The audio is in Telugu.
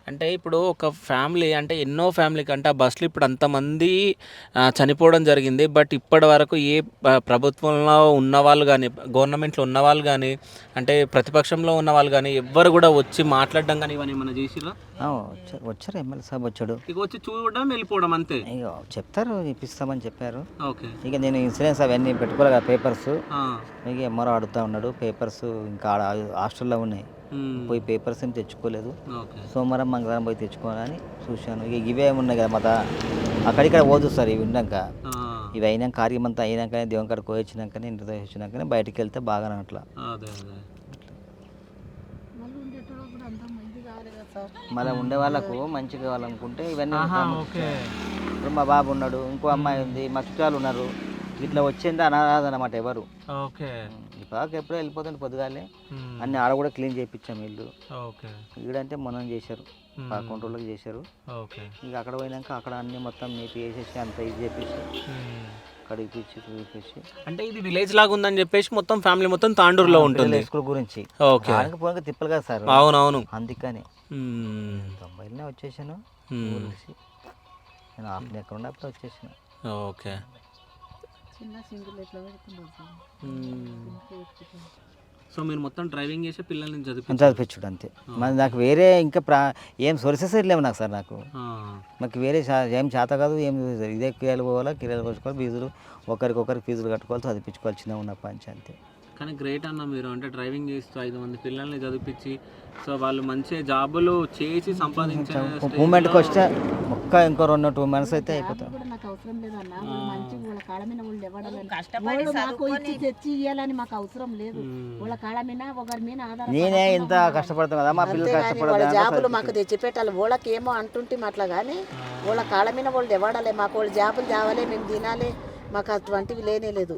అంటే ఇప్పుడు ఒక ఫ్యామిలీ అంటే ఎన్నో ఫ్యామిలీ కంటే ఆ బస్సులో ఇప్పుడు అంతమంది చనిపోవడం జరిగింది. బట్ ఇప్పటి వరకు ఏ ప్రభుత్వంలో ఉన్నవాళ్ళు గానీ, గవర్నమెంట్‌లో ఉన్నవాళ్ళు గానీ, అంటే ప్రతిపక్షంలో ఉన్నవాళ్ళు గానీ, ఎవ్వరు గూడా వచ్చి మాట్లాడడం గానీ ఇవన్నీ ఏమన్నా జేసిర్రా? వచ్చారు వచ్చారు ఎమ్మెల్యే సాబ్ వచ్చాడు. ఇక వచ్చి చూడడం, వెళ్ళిపోవడం అంతే. ఇక చెప్తారు ఇప్పిస్తామని చెప్పారు. ఓకే. ఇక నేను ఇన్సూరెన్స్ అవన్నీ పెట్టుకోలే కదా పేపర్స్. ఆ! ఇక ఎంఆర్ఓ అడుగుతా ఉన్నాడు పేపర్స్ ఇంకా ఆడ హాస్టల్లో ఉన్నాయి. హ్మ్. పోయి పేపర్స్ ఏం తెచ్చుకోలేదు. ఓకే. సోమవారం మంగళవారం పోయి తెచ్చుకోవాలని చూశాను. ఇక ఇవే ఉన్నాయి కదా మత అక్కడిక్కడ పోదు సార్ ఇవి ఉన్నాక. ఆ! ఇవి అయినాక కార్యమంతా అయినాకనే దేవుని కాడికి పోయి వచ్చినాకనే ఇంటి దగ్గర వచ్చినాకనే బయటికి వెళ్తే బాగానే అట్లా. అదే. మళ్ళీ ఉండే వాళ్ళకు మంచిగా కావాలనుకుంటే ఇవన్నీ ఓకే. ఇప్పుడు మా బాబు ఉన్నాడు, ఇంకో అమ్మాయి ఉంది, మా చుట్టాలు ఉన్నారు. ఇట్లా వచ్చింది అనరాదన్నమాట ఎవరు. ఓకే. ఇప్పటికి ఎప్పుడో వెళ్ళిపోతుంది పొద్దుగాలే. హ్మ్. అన్ని ఆడ కూడా క్లీన్ చేయించాం ఇల్లు. ఓకే. ఈడంటే మనం చేశారు, 11 రోజులకు చేశారు. ఓకే. ఇక అక్కడ పోయినాక అక్కడ అన్ని మొత్తం నీట్ చేసేసి అంత ఇది చేపించి కడిగిపించి చూపించి. అంటే ఇది విలేజ్ లాగా ఉందని చెప్పేసి మొత్తం ఫ్యామిలీ మొత్తం తాండూరులో ఉంటుంది. స్కూల్ గురించి ఓకే. పోయిన తిప్పలు కదా సార్. అవునవును. అందుకని 90లోనే వచ్చేసాను ఊరికి. నేను హాఫ్ ఎక్కడ ఉండే అప్పుడు వచ్చేసాను. ఓకే. సో మీరు మొత్తం డ్రైవింగ్ చేసి పిల్లల్ని చదివించుడు అంతే. మరి నాకు వేరే ఇంకా ఏం సోర్సెస్ లేవు నాకు సార్. నాకు మాకు వేరే ఏం చేత కాదు. ఏం ఇదే కిరాయిలు పోవాలా, కిరాయిలు కొట్టుకోవాలి, ఫీజులు ఒకరికి ఫీజులు కట్టుకోవాలి, చదివించుకోవాలి చిన్న ఉన్న పంచి అంతే. కానీ గ్రేట్ అన్న మీరు. అంటే డ్రైవింగ్ చేస్తూ 5 మంది పిల్లల్ని చదివించి సో వాళ్ళు మంచిగా జాబులు చేసి సంపాదించే మూమెంట్కి వస్తే ఇంకో 2 months అయితే అయిపోతాం. నాకు అవసరం లేదన్న. మంచి వాళ్ళ కాళ్ళ మీద వాళ్ళు ఇవ్వడం నాకు ఇచ్చి తెచ్చి ఇవ్వాలని మాకు అవసరం లేదు. వాళ్ళ కాళ్ళ మీద ఒకరి మీద ఆధారం. నేనే ఇంత కష్టపడతాను కదా, మా పిల్లలు వాళ్ళ జాబులు మాకు తెచ్చి పెట్టాలి. వాళ్ళకి ఏమో అంటుంటే అట్లా కానీ వాళ్ళ కాళ్ళ మీద వాళ్ళు ఇవ్వడాలి. మాకు వాళ్ళు జాబులు తేవాలి, మేము తినాలి. మాకు అటువంటివి లేనే లేదు.